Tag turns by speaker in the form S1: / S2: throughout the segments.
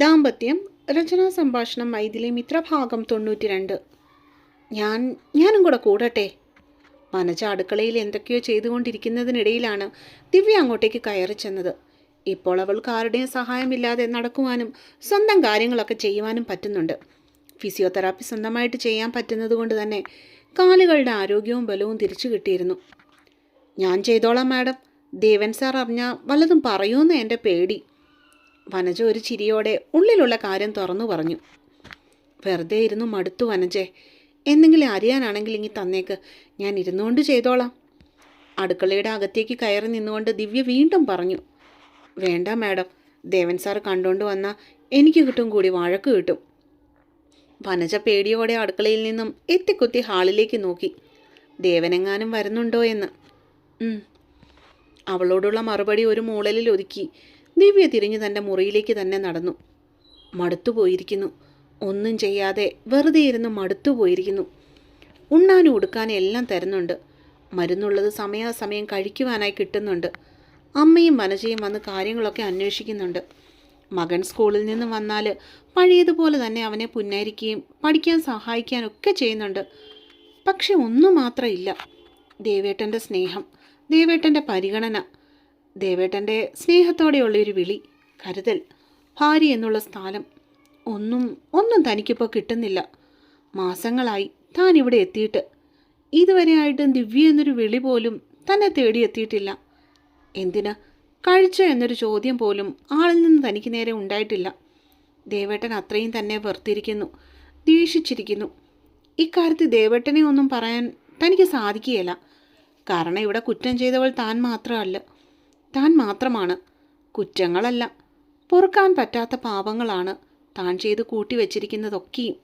S1: ദാമ്പത്യം രചനാ സംഭാഷണം മൈഥിലി മിത്രഭാഗം 92. ഞാനും കൂടെ കൂടട്ടെ. വനജ അടുക്കളയിൽ എന്തൊക്കെയോ ചെയ്തുകൊണ്ടിരിക്കുന്നതിനിടയിലാണ് ദിവ്യ അങ്ങോട്ടേക്ക് കയറി ചെന്നത്. ഇപ്പോൾ അവൾക്ക് ആരുടെയും സഹായമില്ലാതെ നടക്കുവാനും സ്വന്തം കാര്യങ്ങളൊക്കെ ചെയ്യുവാനും പറ്റുന്നുണ്ട്. ഫിസിയോതെറാപ്പി സ്വന്തമായിട്ട് ചെയ്യാൻ പറ്റുന്നത് കൊണ്ട് തന്നെ കാലുകളുടെ ആരോഗ്യവും ബലവും തിരിച്ചു കിട്ടിയിരുന്നു. ഞാൻ ചെയ്തോളാം മാഡം. ദേവൻ സാർ അറിഞ്ഞാൽ വല്ലതും പറയുമെന്ന് എൻ്റെ പേടി. വനജ ഒരു ചിരിയോടെ ഉള്ളിലുള്ള കാര്യം തുറന്നു പറഞ്ഞു. വെറുതെ ഇരുന്നു മടുത്തു വനജെ. എന്തെങ്കിലും അറിയാനാണെങ്കിൽ ഇങ്ങി തന്നേക്ക്, ഞാൻ ഇരുന്നുകൊണ്ട് ചെയ്തോളാം. അടുക്കളയുടെ അകത്തേക്ക് കയറി നിന്നുകൊണ്ട് ദിവ്യ വീണ്ടും പറഞ്ഞു. വേണ്ട മാഡം, ദേവൻ സാർ കണ്ടുകൊണ്ട് വന്നാൽ എനിക്ക് കിട്ടും കൂടി വഴക്ക് കിട്ടും. വനജ പേടിയോടെ അടുക്കളയിൽ നിന്നും എത്തിക്കുത്തി ഹാളിലേക്ക് നോക്കി. ദേവനെങ്ങാനും വരുന്നുണ്ടോ എന്ന്. അവളോടുള്ള മറുപടി ഒരു മൂളലിൽ ഒതുക്കി ദിവ്യ തിരിഞ്ഞു തൻ്റെ മുറിയിലേക്ക് തന്നെ നടന്നു. മടുത്തുപോയിരിക്കുന്നു. ഒന്നും ചെയ്യാതെ വെറുതെ ഇരുന്ന് മടുത്തുപോയിരിക്കുന്നു. ഉണ്ണാനും ഉടുക്കാനും എല്ലാം തരുന്നുണ്ട്. മരുന്നുള്ളത് സമയാസമയം കഴിക്കുവാനായി കിട്ടുന്നുണ്ട്. അമ്മയും വനജയും വന്ന് കാര്യങ്ങളൊക്കെ അന്വേഷിക്കുന്നുണ്ട്. മകൻ സ്കൂളിൽ നിന്നും വന്നാൽ പഴയതുപോലെ തന്നെ അവനെ പുന്നരിക്കുകയും പഠിക്കാൻ സഹായിക്കാനൊക്കെ ചെയ്യുന്നുണ്ട്. പക്ഷെ ഒന്നും മാത്രം ഇല്ല. ദേവേട്ടൻ്റെ സ്നേഹം, ദേവേട്ടൻ്റെ പരിഗണന, ദേവേട്ടൻ്റെ സ്നേഹത്തോടെയുള്ളൊരു വിളി, കരുതൽ, ഭാര്യ എന്നുള്ള സ്ഥാനം ഒന്നും തനിക്കിപ്പോൾ കിട്ടുന്നില്ല. മാസങ്ങളായി താൻ ഇവിടെ എത്തിയിട്ട്. ഇതുവരെയായിട്ടും ദിവ്യ എന്നൊരു വിളി പോലും തന്നെ തേടിയെത്തിയിട്ടില്ല. എന്തിന് കഴിച്ചോ എന്നൊരു ചോദ്യം പോലും ആളിൽ നിന്ന് തനിക്ക് നേരെ ഉണ്ടായിട്ടില്ല. ദേവേട്ടൻ അത്രയും തന്നെ വെറുത്തിരിക്കുന്നു, ദേഷിച്ചിരിക്കുന്നു. ഇക്കാര്യത്തിൽ ദേവേട്ടനെ ഒന്നും പറയാൻ തനിക്ക് സാധിക്കുകയില്ല. കാരണം ഇവിടെ കുറ്റം ചെയ്തവൾ താൻ മാത്രമാണ്. കുറ്റങ്ങളല്ല, പൊറുക്കാൻ പറ്റാത്ത പാപങ്ങളാണ് താൻ ചെയ്ത് കൂട്ടിവെച്ചിരിക്കുന്നതൊക്കെയും.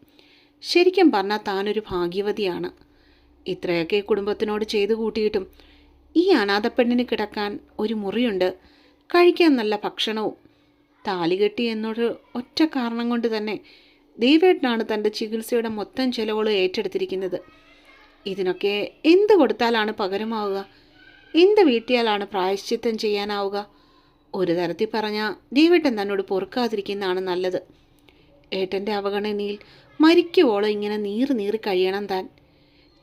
S1: ശരിക്കും പറഞ്ഞാൽ താനൊരു ഭാഗ്യവതിയാണ്. ഇത്രയൊക്കെ കുടുംബത്തിനോട് ചെയ്തു കൂട്ടിയിട്ടും ഈ അനാഥപ്പെണ്ണിന് കിടക്കാൻ ഒരു മുറിയുണ്ട്, കഴിക്കാൻ നല്ല ഭക്ഷണവും. താലികെട്ടി എന്നൊരു ഒറ്റ കാരണം കൊണ്ട് തന്നെ ദേവേട്ടനാണ് തൻ്റെ ചികിത്സയുടെ മൊത്തം ചെലവുകൾ ഏറ്റെടുത്തിരിക്കുന്നത്. ഇതിനൊക്കെ എന്ത് കൊടുത്താലാണ് പകരമാവുക? എന്ത് വീട്ടിയാലാണ് പ്രായശ്ചിത്തം ചെയ്യാനാവുക? ഒരു തരത്തിൽ പറഞ്ഞാൽ ദേവേട്ടൻ തന്നോട് പൊറുക്കാതിരിക്കുന്നതാണ് നല്ലത്. ഏട്ടൻ്റെ അവഗണനയിൽ മരിക്കുവോളം ഇങ്ങനെ നീറി കഴിയണം താൻ.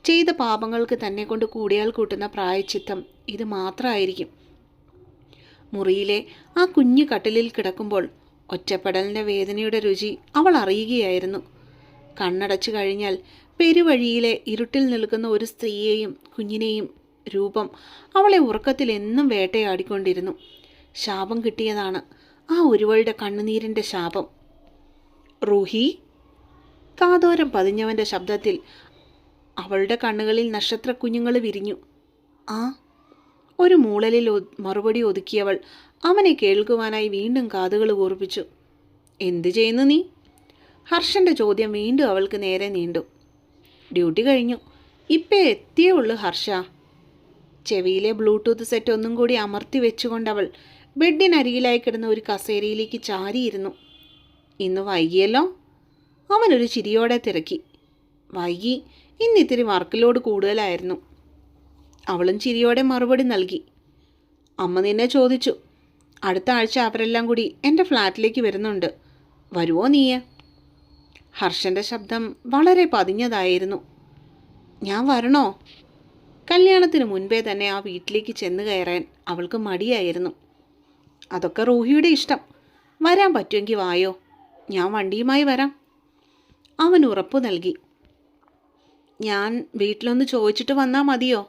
S1: ചെയ്ത പാപങ്ങൾക്ക് തന്നെ കൊണ്ട് കൂടിയാൽ കൂട്ടുന്ന പ്രായശ്ചിത്തം ഇത് മാത്രമായിരിക്കും. മുറിയിലെ ആ കുഞ്ഞു കട്ടിലിൽ കിടക്കുമ്പോൾ ഒറ്റപ്പെടലിൻ്റെ വേദനയുടെ രുചി അവൾ അറിയുകയായിരുന്നു. കണ്ണടച്ചു കഴിഞ്ഞാൽ പെരുവഴിയിലെ ഇരുട്ടിൽ നിൽക്കുന്ന ഒരു സ്ത്രീയെയും കുഞ്ഞിനെയും രൂപം അവളെ ഉറക്കത്തിൽ എന്നും വേട്ടയാടിക്കൊണ്ടിരുന്നു. ശാപം കിട്ടിയതാണ് ആ ഒരുവളുടെ കണ്ണുനീരിൻ്റെ ശാപം. റൂഹി, കാതോരം പതിഞ്ഞവൻ്റെ ശബ്ദത്തിൽ അവളുടെ കണ്ണുകളിൽ നക്ഷത്ര കുഞ്ഞുങ്ങൾ വിരിഞ്ഞു. ആ ഒരു മൂളലിൽ മറുപടി ഒതുക്കിയവൾ അവനെ കേൾക്കുവാനായി വീണ്ടും കാതുകൾ കൂർപ്പിച്ചു. എന്തു ചെയ്യുന്നു നീ? ഹർഷൻ്റെ ചോദ്യം വീണ്ടും അവൾക്ക് നേരെ നീണ്ടു. ഡ്യൂട്ടി കഴിഞ്ഞു, ഇപ്പം എത്തിയേ ഉള്ളൂ ഹർഷ. ചെവിയിലെ ബ്ലൂടൂത്ത് സെറ്റ് ഒന്നും കൂടി അമർത്തി വെച്ചുകൊണ്ടവൾ ബെഡിനരികിലായി കിടന്ന ഒരു കസേരയിലേക്ക് ചാരിയിരുന്നു. ഇന്ന് വൈകിയല്ലോ? അവനൊരു ചിരിയോടെ തിരക്കി. വൈകി, ഇന്നിത്തിരി വർക്കിലോട് കൂടുതലായിരുന്നു. അവളും ചിരിയോടെ മറുപടി നൽകി. അമ്മ നിന്നെ ചോദിച്ചു. അടുത്ത ആഴ്ച അവരെല്ലാം കൂടി എൻ്റെ ഫ്ലാറ്റിലേക്ക് വരുന്നുണ്ട്. വരുമോ നീയെ? ഹർഷൻ്റെ ശബ്ദം വളരെ പതിഞ്ഞതായിരുന്നു. ഞാൻ വരണോ? കല്യാണത്തിന് മുൻപേ തന്നെ ആ വീട്ടിലേക്ക് ചെന്ന് കയറാൻ അവൾക്ക് മടിയായിരുന്നു. അതൊക്കെ റൂഹിയുടെ ഇഷ്ടം. വരാൻ പറ്റുമെങ്കിൽ വായോ, ഞാൻ വണ്ടിയുമായി വരാം. അവൻ ഉറപ്പു നൽകി. ഞാൻ വീട്ടിലൊന്ന് ചോദിച്ചിട്ട് വന്നാൽ മതിയോ?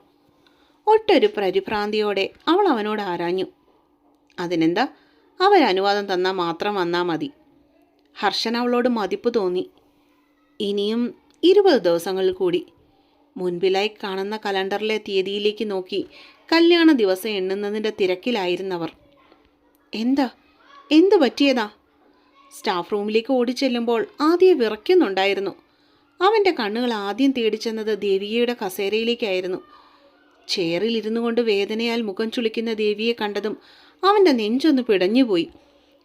S1: ഒട്ടൊരു പരിഭ്രാന്തിയോടെ അവൾ അവനോട് ആരാഞ്ഞു. അതിനെന്താ, അവരനുവാദം തന്നാൽ മാത്രം വന്നാൽ മതി. ഹർഷൻ അവളോട് മതിപ്പ് തോന്നി. ഇനിയും 20 ദിവസങ്ങളിൽ കൂടി. മുൻപിലായി കാണുന്ന കലണ്ടറിലെ തീയതിയിലേക്ക് നോക്കി കല്യാണ ദിവസം എണ്ണുന്നതിൻ്റെ തിരക്കിലായിരുന്നവർ. എന്ത് പറ്റിയതാ? സ്റ്റാഫ് റൂമിലേക്ക് ഓടിച്ചെല്ലുമ്പോൾ ആദ്യം വിറയ്ക്കുന്നുണ്ടായിരുന്നു. അവൻ്റെ കണ്ണുകൾ ആദ്യം തേടിച്ചെന്നത് ദേവികയുടെ കസേരയിലേക്കായിരുന്നു. ചെയറിൽ ഇരുന്നു കൊണ്ട് വേദനയാൽ മുഖം ചുളിക്കുന്ന ദേവിയെ കണ്ടതും അവൻ്റെ നെഞ്ചൊന്ന് പിടഞ്ഞുപോയി.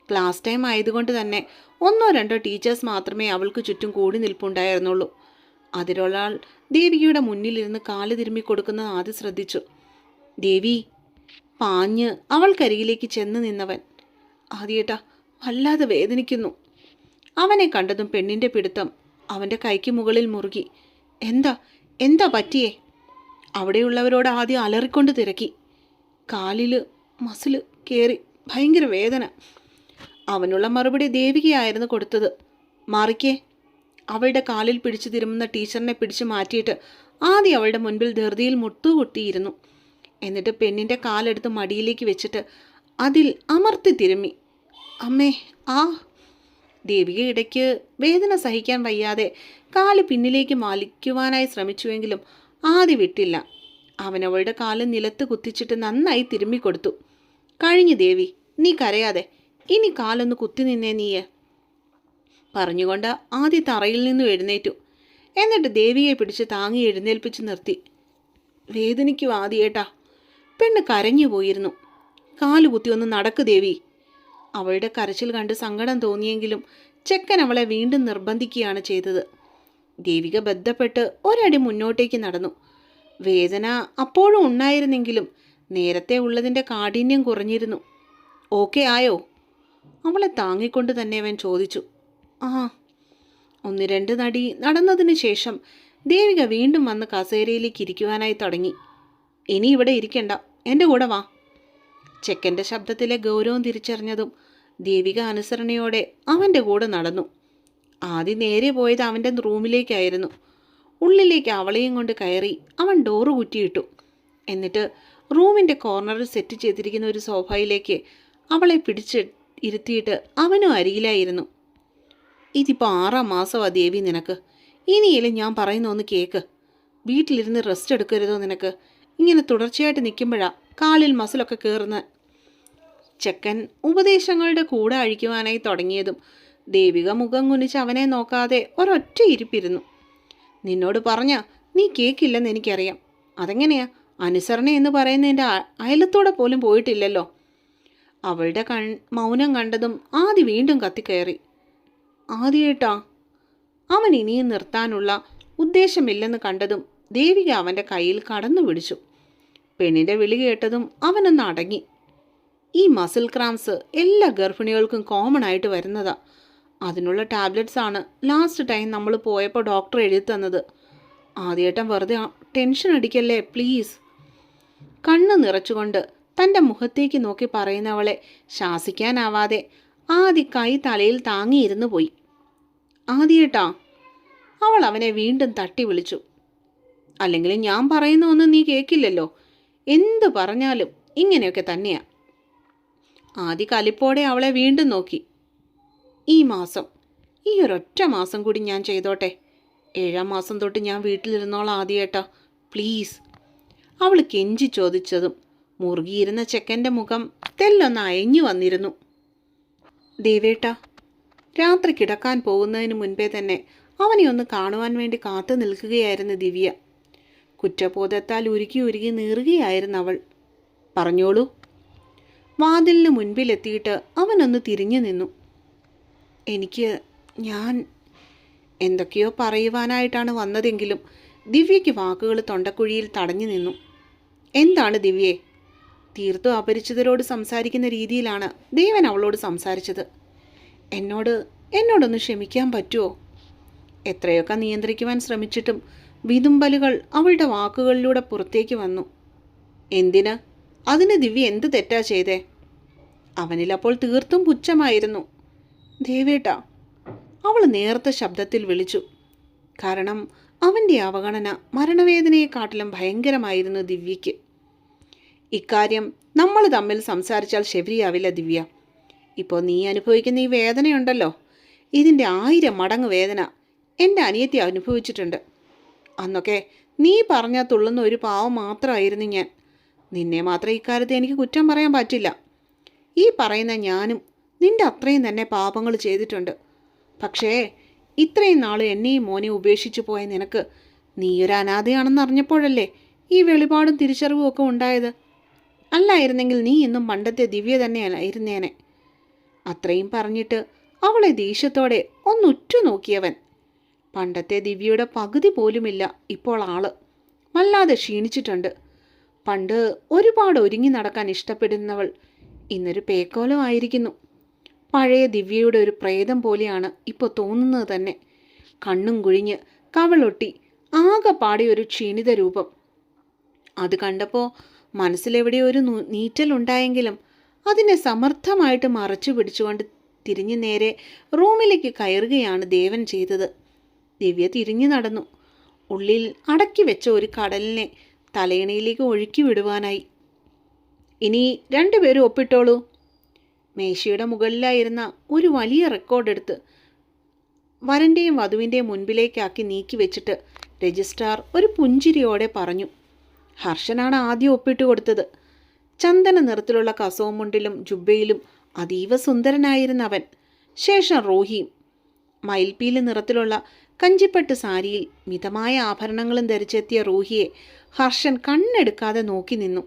S1: ക്ലാസ് ടൈം ആയതുകൊണ്ട് തന്നെ 1-2 ടീച്ചേഴ്സ് മാത്രമേ അവൾക്ക് ചുറ്റും കൂടി നിൽപ്പുണ്ടായിരുന്നുള്ളൂ. അതിലൊരാൾ ദേവികയുടെ മുന്നിലിരുന്ന് കാല് തിരുമ്മി കൊടുക്കുന്നത് ആദ്യം ശ്രദ്ധിച്ചു. ദേവി, പാഞ്ഞ് അവൾക്കരികിലേക്ക് ചെന്ന് നിന്നവൻ. ആദ്യേട്ടാ, വല്ലാതെ വേദനിക്കുന്നു. അവനെ കണ്ടതും പെണ്ണിൻ്റെ പിടുത്തം അവൻ്റെ കൈക്ക് മുകളിൽ മുറുകി. എന്താ എന്താ പറ്റിയേ? അവിടെയുള്ളവരോട് ആദ്യം അലറിക്കൊണ്ട് തിരക്കി. കാലിൽ മസിൽ കയറി, ഭയങ്കര വേദന. അവനുള്ള മറുപടി ദേവികയായിരുന്നു കൊടുത്തത്. മാറിക്കേ. അവളുടെ കാലിൽ പിടിച്ചു തിരുമുന്ന ടീച്ചറിനെ പിടിച്ചു മാറ്റിയിട്ട് ആദ്യം അവളുടെ മുൻപിൽ ധൃതിയിൽ മുട്ടുകുത്തിയിരുന്നു. എന്നിട്ട് പെണ്ണിൻ്റെ കാലെടുത്ത് മടിയിലേക്ക് വെച്ചിട്ട് അതിൽ അമർത്തി തിരുമ്മി. അമ്മേ, ആ! ദേവിക ഇടയ്ക്ക് വേദന സഹിക്കാൻ വയ്യാതെ കാല് പിന്നിലേക്ക് മാലിക്കുവാനായി ശ്രമിച്ചുവെങ്കിലും ആദ്യം വിട്ടില്ല. അവനവളുടെ കാല് നിലത്ത് കുത്തിച്ചിട്ട് നന്നായി തിരുമ്മിക്കൊടുത്തു. കഴിഞ്ഞു ദേവി, നീ കരയാതെ. ഇനി കാലൊന്ന് കുത്തി നിന്നേ നീയെ, പറഞ്ഞുകൊണ്ട് ആദ്യ തറയിൽ നിന്നും എഴുന്നേറ്റു. എന്നിട്ട് ദേവിയെ പിടിച്ച് താങ്ങി എഴുന്നേൽപ്പിച്ച് നിർത്തി. വേദനിക്കും ആദ്യേട്ടാ. പെണ്ണ് കരഞ്ഞു പോയിരുന്നു. കാലുകുത്തി ഒന്ന് നടക്ക് ദേവി. അവളുടെ കരച്ചിൽ കണ്ട് സങ്കടം തോന്നിയെങ്കിലും ചെക്കൻ അവളെ വീണ്ടും നിർബന്ധിക്കുകയാണ് ചെയ്തത്. ദേവിക ബന്ധപ്പെട്ട് ഒരടി മുന്നോട്ടേക്ക് നടന്നു. വേദന അപ്പോഴും ഉണ്ടായിരുന്നെങ്കിലും നേരത്തെ ഉള്ളതിൻ്റെ കാഠിന്യം കുറഞ്ഞിരുന്നു. ഓക്കെ ആയോ? അവളെ താങ്ങിക്കൊണ്ട് തന്നെ അവൻ ചോദിച്ചു. ആ. 1-2 നടി നടന്നതിന് ശേഷം ദേവിക വീണ്ടും വന്ന് കസേരയിലേക്ക് ഇരിക്കുവാനായി തുടങ്ങി. ഇനി ഇവിടെ ഇരിക്കണ്ട, എൻ്റെ കൂടെ വാ. ചെക്കൻ്റെ ശബ്ദത്തിലെ ഗൗരവം തിരിച്ചറിഞ്ഞതും ദേവിക അനുസരണയോടെ അവൻ്റെ കൂടെ നടന്നു. ആദ്യം നേരെ പോയത് അവൻ്റെ റൂമിലേക്കായിരുന്നു. ഉള്ളിലേക്ക് അവളെയും കൊണ്ട് കയറി അവൻ ഡോറ് കുറ്റിയിട്ടു. എന്നിട്ട് റൂമിൻ്റെ കോർണറിൽ സെറ്റ് ചെയ്തിരിക്കുന്ന ഒരു സോഫയിലേക്ക് അവളെ പിടിച്ച് ഇരുത്തിയിട്ട് അവനും അരികിലായിരുന്നു. ഇതിപ്പോൾ 6-ാം മാസമാണ് ദേവി നിനക്ക്. ഇനിയെങ്കിലും ഞാൻ പറയുന്ന ഒന്ന് കേക്ക്. വീട്ടിലിരുന്ന് റെസ്റ്റ് എടുക്കരുതോ നിനക്ക്? ഇങ്ങനെ തുടർച്ചയായിട്ട് നിൽക്കുമ്പോഴാണ് കാലിൽ മസിലൊക്കെ കയറുന്നത്. ചെക്കൻ ഉപദേശങ്ങളുടെ കൂടെ അഴിക്കുവാനായി തുടങ്ങിയതും ദേവിക മുഖം കുനിച്ച് അവനെ നോക്കാതെ ഒരൊറ്റ ഇരിപ്പിരുന്നു. നിന്നോട് പറഞ്ഞ നീ കേക്കില്ലെന്ന് എനിക്കറിയാം. അതെങ്ങനെയാ? അനുസരണ എന്ന് പറയുന്നതിൻ്റെ അയലത്തൂടെ പോലും പോയിട്ടില്ലല്ലോ. അവളുടെ മൗനം കണ്ടതും ആദി വീണ്ടും കത്തിക്കയറി. ആദ്യേട്ടാ. അവൻ ഇനിയും നിർത്താനുള്ള ഉദ്ദേശമില്ലെന്ന് കണ്ടതും ദേവിക അവൻ്റെ കയ്യിൽ കടന്നു പിടിച്ചു. പെണ്ണിൻ്റെ വിളി കേട്ടതും അവനൊന്ന് അടങ്ങി. ഈ മസിൽ ക്രാംസ് എല്ലാ ഗർഭിണികൾക്കും കോമൺ ആയിട്ട് വരുന്നതാ. അതിനുള്ള ടാബ്ലറ്റ്സ് ആണ് ലാസ്റ്റ് ടൈം നമ്മൾ പോയപ്പോൾ ഡോക്ടർ എഴുതി തന്നത്. ആദ്യേട്ടൻ വെറുതെ ടെൻഷൻ അടിക്കല്ലേ പ്ലീസ്. കണ്ണ് നിറച്ചുകൊണ്ട് തൻ്റെ മുഖത്തേക്ക് നോക്കി പറയുന്നവളെ ശാസിക്കാനാവാതെ ആദി കൈ തലയിൽ താങ്ങിയിരുന്നു പോയി. ആദ്യേട്ടാ. അവൾ അവനെ വീണ്ടും തട്ടി വിളിച്ചു. അല്ലെങ്കിൽ ഞാൻ പറയുന്ന ഒന്നും നീ കേൾക്കില്ലല്ലോ. എന്തു പറഞ്ഞാലും ഇങ്ങനെയൊക്കെ തന്നെയാ. ആദി കലിപ്പോടെ അവളെ വീണ്ടും നോക്കി. ഈ മാസം, ഈ ഒരൊറ്റ മാസം കൂടി ഞാൻ ചെയ്തോട്ടെ. 7-ാം മാസം തൊട്ട് ഞാൻ വീട്ടിലിരുന്നോളാം ആദ്യേട്ടാ പ്ലീസ്. അവൾ കെഞ്ചി ചോദിച്ചതും മുറുകിയിരുന്ന ചെക്കൻ്റെ മുഖം തെല്ലൊന്ന് അയഞ്ഞു വന്നിരുന്നു. ദേവേട്ടാ. രാത്രി കിടക്കാൻ പോകുന്നതിന് മുൻപേ തന്നെ അവനെ ഒന്ന് കാണുവാൻ വേണ്ടി കാത്തു നിൽക്കുകയായിരുന്നു ദിവ്യ. കുറ്റബോധത്താൽ ഉരുകി നീറുകയായിരുന്നു അവൾ. പറഞ്ഞോളൂ. വാതിലിന് മുൻപിലെത്തിയിട്ട് അവനൊന്ന് തിരിഞ്ഞു നിന്നു. ഞാൻ എന്തൊക്കെയോ പറയുവാനായിട്ടാണ് വന്നതെങ്കിലും ദിവ്യയ്ക്ക് വാക്കുകൾ തൊണ്ടക്കുഴിയിൽ തടഞ്ഞു നിന്നു. എന്താണ് ദിവ്യേ? തീർത്തും അപരിചിതരോട് സംസാരിക്കുന്ന രീതിയിലാണ് ദേവൻ അവളോട് സംസാരിച്ചത്. എന്നോടൊന്ന് ക്ഷമിക്കാൻ പറ്റുമോ? എത്രയൊക്കെ നിയന്ത്രിക്കുവാൻ ശ്രമിച്ചിട്ടും വിതുമ്പലുകൾ അവളുടെ വാക്കുകളിലൂടെ പുറത്തേക്ക് വന്നു. എന്തിന്? അതിന് ദിവ്യ എന്ത് തെറ്റാ ചെയ്തേ? അവനിലപ്പോൾ തീർത്തും പുച്ഛമായിരുന്നു. ദേവേട്ടാ. അവൾ നേർത്ത ശബ്ദത്തിൽ വിളിച്ചു. കാരണം അവൻ്റെ അവഗണന മരണവേദനയെക്കാട്ടിലും ഭയങ്കരമായിരുന്നു ദിവ്യയ്ക്ക്. ഇക്കാര്യം നമ്മൾ തമ്മിൽ സംസാരിച്ചാൽ ശരിയാവില്ല ദിവ്യ. ഇപ്പോൾ നീ അനുഭവിക്കുന്ന ഈ വേദനയുണ്ടല്ലോ, ഇതിൻ്റെ 1000 മടങ്ങ് വേദന എൻ്റെ അനിയത്തി അനുഭവിച്ചിട്ടുണ്ട്. അന്നൊക്കെ നീ പറഞ്ഞാൽ തുള്ളുന്ന ഒരു പാവം മാത്രമായിരുന്നു ഞാൻ. നിന്നെ മാത്രം ഇക്കാര്യത്തെ എനിക്ക് കുറ്റം പറയാൻ പറ്റില്ല. ഈ പറയുന്ന ഞാനും നിൻ്റെ അത്രയും തന്നെ പാപങ്ങൾ ചെയ്തിട്ടുണ്ട്. പക്ഷേ ഇത്രയും നാൾ എന്നെയും മോനെ ഉപേക്ഷിച്ചു പോയ നിനക്ക് നീയൊരു അനാഥയാണെന്ന് അറിഞ്ഞപ്പോഴല്ലേ ഈ വെളിപാടും തിരിച്ചറിവും ഒക്കെ ഉണ്ടായത്. അല്ലായിരുന്നെങ്കിൽ നീ ഇന്നും പണ്ടത്തെ ദിവ്യ തന്നെയായിരുന്നേനെ. അത്രയും പറഞ്ഞിട്ട് അവളെ ദേഷ്യത്തോടെ ഒന്നുറ്റു നോക്കിയവൻ. പണ്ടത്തെ ദിവ്യയുടെ പകുതി പോലുമില്ല ഇപ്പോൾ ആള്. വല്ലാതെ ക്ഷീണിച്ചിട്ടുണ്ട്. പണ്ട് ഒരുപാട് ഒരുങ്ങി നടക്കാൻ ഇഷ്ടപ്പെടുന്നവൾ ഇന്നൊരു പേക്കോലമായിരിക്കുന്നു. പഴയ ദിവ്യയുടെ ഒരു പ്രേതം പോലെയാണ് ഇപ്പോൾ തോന്നുന്നത് തന്നെ. കണ്ണും കുഴിഞ്ഞ് കവളൊട്ടി ആകെപ്പാടെ ഒരു ക്ഷീണിത രൂപം. അത് കണ്ടപ്പോൾ മനസ്സിലെവിടെ ഒരു നീറ്റലുണ്ടായെങ്കിലും അതിനെ സമർത്ഥമായിട്ട് മറച്ചു പിടിച്ചുകൊണ്ട് തിരിഞ്ഞു നേരെ റൂമിലേക്ക് കയറുകയാണ് ദേവൻ ചെയ്തത്. ദിവ്യ തിരിഞ്ഞു നടന്നു. ഉള്ളിൽ അടക്കി വെച്ച ഒരു കടലിനെ തലയണയിലേക്ക് ഒഴുക്കി വിടുവാനായി. ഇനി രണ്ടുപേരും ഒപ്പിട്ടോളൂ. മേശയുടെ മുകളിലായിരുന്ന ഒരു വലിയ റെക്കോർഡെടുത്ത് വരൻ്റെയും വധുവിൻ്റെയും മുൻപിലേക്കാക്കി നീക്കി വെച്ചിട്ട് രജിസ്ട്രാർ ഒരു പുഞ്ചിരിയോടെ പറഞ്ഞു. ഹർഷനാണ് ആദ്യം ഒപ്പിട്ട് കൊടുത്തത്. ചന്ദന നിറത്തിലുള്ള കസവും മുണ്ടിലും ജുബയിലും അതീവ സുന്ദരനായിരുന്ന അവൻ. ശേഷം റോഹിയും. മയിൽപ്പീല് നിറത്തിലുള്ള കഞ്ചിപ്പട്ട് സാരിയിൽ മിതമായ ആഭരണങ്ങളും ധരിച്ചെത്തിയ റൂഹിയെ ഹർഷൻ കണ്ണെടുക്കാതെ നോക്കി നിന്നു.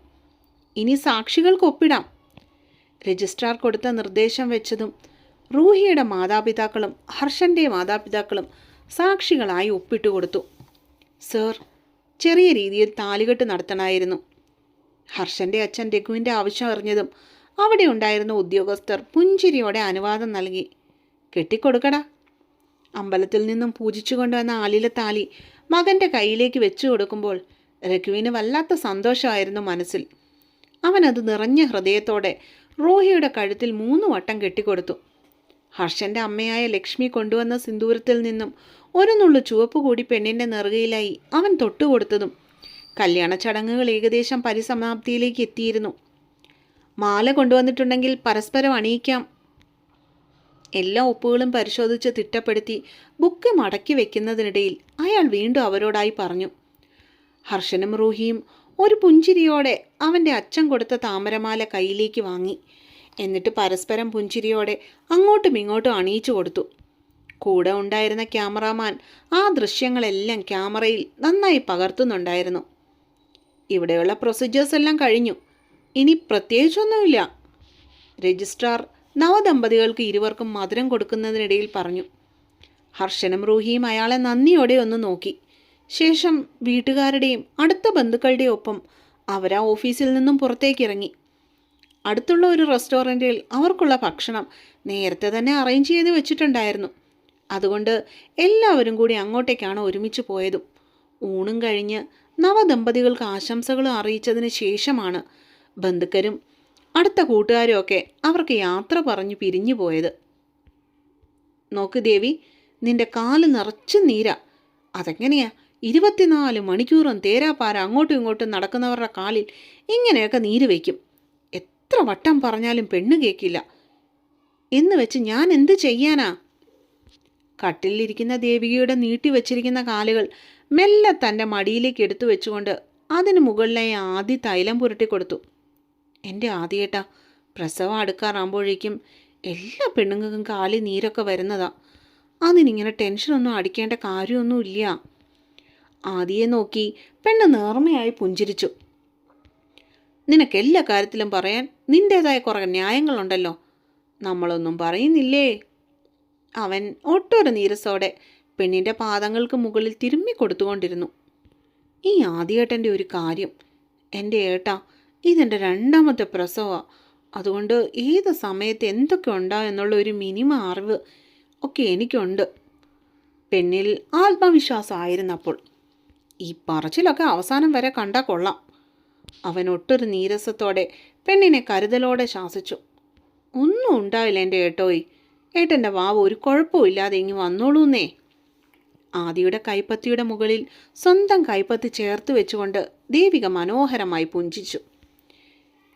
S1: ഇനി സാക്ഷികൾക്ക് ഒപ്പിടാം. രജിസ്ട്രാർ കൊടുത്ത നിർദ്ദേശം വെച്ചതും റൂഹിയുടെ മാതാപിതാക്കളും ഹർഷൻ്റെ മാതാപിതാക്കളും സാക്ഷികളായി ഒപ്പിട്ട് കൊടുത്തു. സർ, ചെറിയ രീതിയിൽ താലികെട്ട് നടത്തണമായിരുന്നു. ഹർഷൻ്റെ അച്ഛൻ രഘുവിൻ്റെ ആവശ്യം അറിഞ്ഞതും അവിടെ ഉണ്ടായിരുന്ന ഉദ്യോഗസ്ഥർ പുഞ്ചിരിയോടെ അനുവാദം നൽകി. കെട്ടിക്കൊടുക്കടാ. അമ്പലത്തിൽ നിന്നും പൂജിച്ചു കൊണ്ടുവന്ന ആലിലെ താലി മകൻ്റെ കയ്യിലേക്ക് വെച്ചു കൊടുക്കുമ്പോൾ രഘുവിന് വല്ലാത്ത സന്തോഷമായിരുന്നു മനസ്സിൽ. അവനത് നിറഞ്ഞ ഹൃദയത്തോടെ റോഹിയുടെ കഴുത്തിൽ 3 വട്ടം കെട്ടിക്കൊടുത്തു. ഹർഷൻ്റെ അമ്മയായ ലക്ഷ്മി കൊണ്ടുവന്ന സിന്ദൂരത്തിൽ നിന്നും ഒരു നുള്ളു ചുവപ്പ് കൂടി പെണ്ണിൻ്റെ നെറുകയിലായി അവൻ തൊട്ടുകൊടുത്തതും കല്യാണ ചടങ്ങുകൾ ഏകദേശം പരിസമാപ്തിയിലേക്ക് എത്തിയിരുന്നു. മാല കൊണ്ടുവന്നിട്ടുണ്ടെങ്കിൽ പരസ്പരം അണിയിക്കാം. എല്ലാ ഒപ്പുകളും പരിശോധിച്ച് തിട്ടപ്പെടുത്തി ബുക്ക് മടക്കി വെക്കുന്നതിനിടയിൽ അയാൾ വീണ്ടും അവരോടായി പറഞ്ഞു. ഹർഷനും റൂഹിയും ഒരു പുഞ്ചിരിയോടെ അവൻ്റെ അച്ഛൻ കൊടുത്ത താമരമാല കയ്യിലേക്ക് വാങ്ങി. എന്നിട്ട് പരസ്പരം പുഞ്ചിരിയോടെ അങ്ങോട്ടും ഇങ്ങോട്ടും അണിയിച്ചു കൊടുത്തു. കൂടെ ഉണ്ടായിരുന്ന ക്യാമറാമാൻ ആ ദൃശ്യങ്ങളെല്ലാം ക്യാമറയിൽ നന്നായി പകർത്തുന്നുണ്ടായിരുന്നു. ഇവിടെയുള്ള പ്രൊസീജിയേഴ്സ് എല്ലാം കഴിഞ്ഞു. ഇനി പ്രത്യേകിച്ചൊന്നുമില്ല. രജിസ്ട്രാർ നവദമ്പതികൾക്ക് ഇരുവർക്കും മധുരം കൊടുക്കുന്നതിനിടയിൽ പറഞ്ഞു. ഹർഷനും റൂഹിയും അയാളെ നന്ദിയോടെ ഒന്ന് നോക്കി. ശേഷം വീട്ടുകാരുടെയും അടുത്ത ബന്ധുക്കളുടെയും ഒപ്പം അവരാ ഓഫീസിൽ നിന്നും പുറത്തേക്കിറങ്ങി. അടുത്തുള്ള ഒരു റെസ്റ്റോറൻറ്റിൽ അവർക്കുള്ള ഭക്ഷണം നേരത്തെ തന്നെ അറേഞ്ച് ചെയ്ത് വെച്ചിട്ടുണ്ടായിരുന്നു. അതുകൊണ്ട് എല്ലാവരും കൂടി അങ്ങോട്ടേക്കാണ് ഒരുമിച്ച് പോയതും. ഊണും കഴിഞ്ഞ് നവദമ്പതികൾക്ക് ആശംസകളും അറിയിച്ചതിന് ശേഷമാണ് ബന്ധുക്കരും അടുത്ത കൂട്ടുകാരും ഒക്കെ അവർക്ക് യാത്ര പറഞ്ഞു പിരിഞ്ഞു പോയത്. നോക്ക് ദേവി, നിന്റെ കാല് നിറച്ച് നീരാ. അതെങ്ങനെയാ 24 മണിക്കൂറും തേരാപ്പാര അങ്ങോട്ടും ഇങ്ങോട്ടും നടക്കുന്നവരുടെ കാലിൽ ഇങ്ങനെയൊക്കെ നീര് വയ്ക്കും? എത്ര വട്ടം പറഞ്ഞാലും പെണ്ണ് കേൾക്കില്ല. എന്ന് വെച്ച് ഞാൻ എന്ത് ചെയ്യാനാ? കട്ടിലിരിക്കുന്ന ദേവികയുടെ നീട്ടിവെച്ചിരിക്കുന്ന കാലുകൾ മെല്ലെ തൻ്റെ മടിയിലേക്ക് എടുത്തു വെച്ചുകൊണ്ട് അതിന് മുകളിലായി ആദ്യ തൈലം പുരട്ടിക്കൊടുത്തു. എൻ്റെ ആദ്യേട്ടാ, പ്രസവം അടുക്കാറാകുമ്പോഴേക്കും എല്ലാ പെണ്ണുങ്ങൾക്കും കാലിൽ നീരൊക്കെ വരുന്നതാ. അതിനിങ്ങനെ ടെൻഷനൊന്നും അടിക്കേണ്ട കാര്യമൊന്നുമില്ല. ആദിയെ നോക്കി പെണ്ണ് നേർമയായി പുഞ്ചിരിച്ചു. നിനക്ക് എല്ലാ കാര്യത്തിലും പറയാൻ നിൻ്റേതായ കുറേ ന്യായങ്ങളുണ്ടല്ലോ. നമ്മളൊന്നും പറയുന്നില്ലേ? അവൻ ഒട്ടൊരു നീരസോടെ പെണ്ണിൻ്റെ പാദങ്ങൾക്ക് മുകളിൽ തിരുമ്മി കൊടുത്തുകൊണ്ടിരുന്നു. ഈ ആദ്യേട്ടൻ്റെ ഒരു കാര്യം, എൻ്റെ ഏട്ടാ, ഇതെൻ്റെ 2ാമത്തെ പ്രസവമാണ്. അതുകൊണ്ട് ഏത് സമയത്ത് എന്തൊക്കെ ഉണ്ടാവും എന്നുള്ള ഒരു മിനിമം അറിവ് ഒക്കെ എനിക്കുണ്ട്. പെണ്ണിൽ ആത്മവിശ്വാസമായിരുന്നപ്പോൾ. ഈ പറച്ചിലൊക്കെ അവസാനം വരെ കണ്ടാൽ കൊള്ളാം. അവൻ ഒട്ടൊരു നീരസത്തോടെ പെണ്ണിനെ കരുതലോടെ ശാസിച്ചു. ഒന്നും ഉണ്ടാവില്ല എൻ്റെ ഏട്ടോയി. ഏട്ടൻ്റെ വാവ് ഒരു കുഴപ്പമില്ലാതെ ഇങ്ങ് വന്നോളൂന്നേ. ആദിയുടെ കൈപ്പത്തിയുടെ മുകളിൽ സ്വന്തം കൈപ്പത്തി ചേർത്ത് വെച്ചുകൊണ്ട് ദേവിക മനോഹരമായി പുഞ്ചിച്ചു.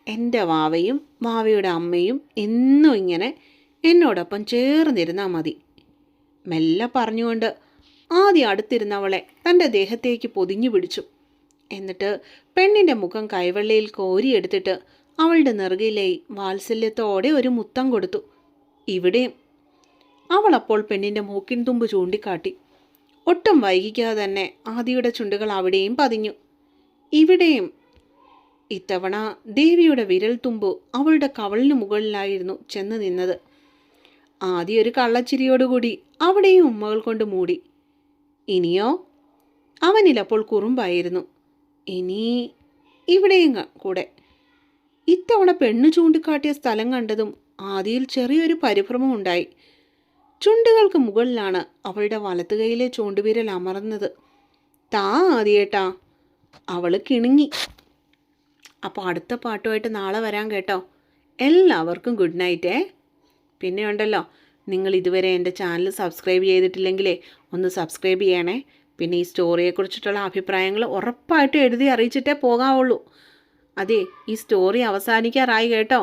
S1: എൻ്റെ വാവയും വാവയുടെ അമ്മയും എന്നും ഇങ്ങനെ എന്നോടൊപ്പം ചേർന്നിരുന്നാൽ മതി. മെല്ലെ പറഞ്ഞുകൊണ്ട് ആദ്യം അടുത്തിരുന്നവളെ തൻ്റെ ദേഹത്തേക്ക് പൊതിഞ്ഞു പിടിച്ചു. എന്നിട്ട് പെണ്ണിൻ്റെ മുഖം കൈവെള്ളയിൽ കോരിയെടുത്തിട്ട് അവളുടെ നെറുകയിലായി വാത്സല്യത്തോടെ ഒരു മുത്തം കൊടുത്തു. ഇവിടെയും. അവളപ്പോൾ പെണ്ണിൻ്റെ മൂക്കിൻ തുമ്പ് ചൂണ്ടിക്കാട്ടി. ഒട്ടും വൈകിക്കാതെ തന്നെ ആദിയുടെ ചുണ്ടുകൾ അവിടെയും പതിഞ്ഞു. ഇവിടെയും. ഇത്തവണ ദേവിയുടെ വിരൽ തുമ്പ് അവളുടെ കവളിന് മുകളിലായിരുന്നു ചെന്ന് നിന്നത്. ആദ്യ ഒരു കള്ളച്ചിരിയോടുകൂടി അവിടെയും ഉമ്മകൾ കൊണ്ട് മൂടി. ഇനിയോ? അവനിലപ്പോൾ കുറുമ്പായിരുന്നു. ഇനി ഇവിടെയും കൂടെ. ഇത്തവണ പെണ്ണ് ചൂണ്ടിക്കാട്ടിയ സ്ഥലം കണ്ടതും ആദിയിൽ ചെറിയൊരു പരിഭ്രമം ഉണ്ടായി. ചുണ്ടുകൾക്ക് മുകളിലാണ് അവളുടെ വലത്തുകൈയിലെ ചൂണ്ടുവിരൽ അമർന്നത്. താ ആദിയേട്ടാ. അവൾ കിണുങ്ങി. അപ്പോൾ അടുത്ത പാട്ടുമായിട്ട് നാളെ വരാൻ കേട്ടോ. എല്ലാവർക്കും ഗുഡ് നൈറ്റേ. പിന്നെ ഉണ്ടല്ലോ, നിങ്ങൾ ഇതുവരെ എൻ്റെ ചാനൽ സബ്സ്ക്രൈബ് ചെയ്തിട്ടില്ലെങ്കിലേ ഒന്ന് സബ്സ്ക്രൈബ് ചെയ്യണേ. പിന്നെ ഈ സ്റ്റോറിയെക്കുറിച്ചിട്ടുള്ള അഭിപ്രായങ്ങൾ ഉറപ്പായിട്ടും എഴുതി അറിയിച്ചിട്ടേ പോകാവുള്ളൂ. അതെ, ഈ സ്റ്റോറി അവസാനിക്കാറായി കേട്ടോ.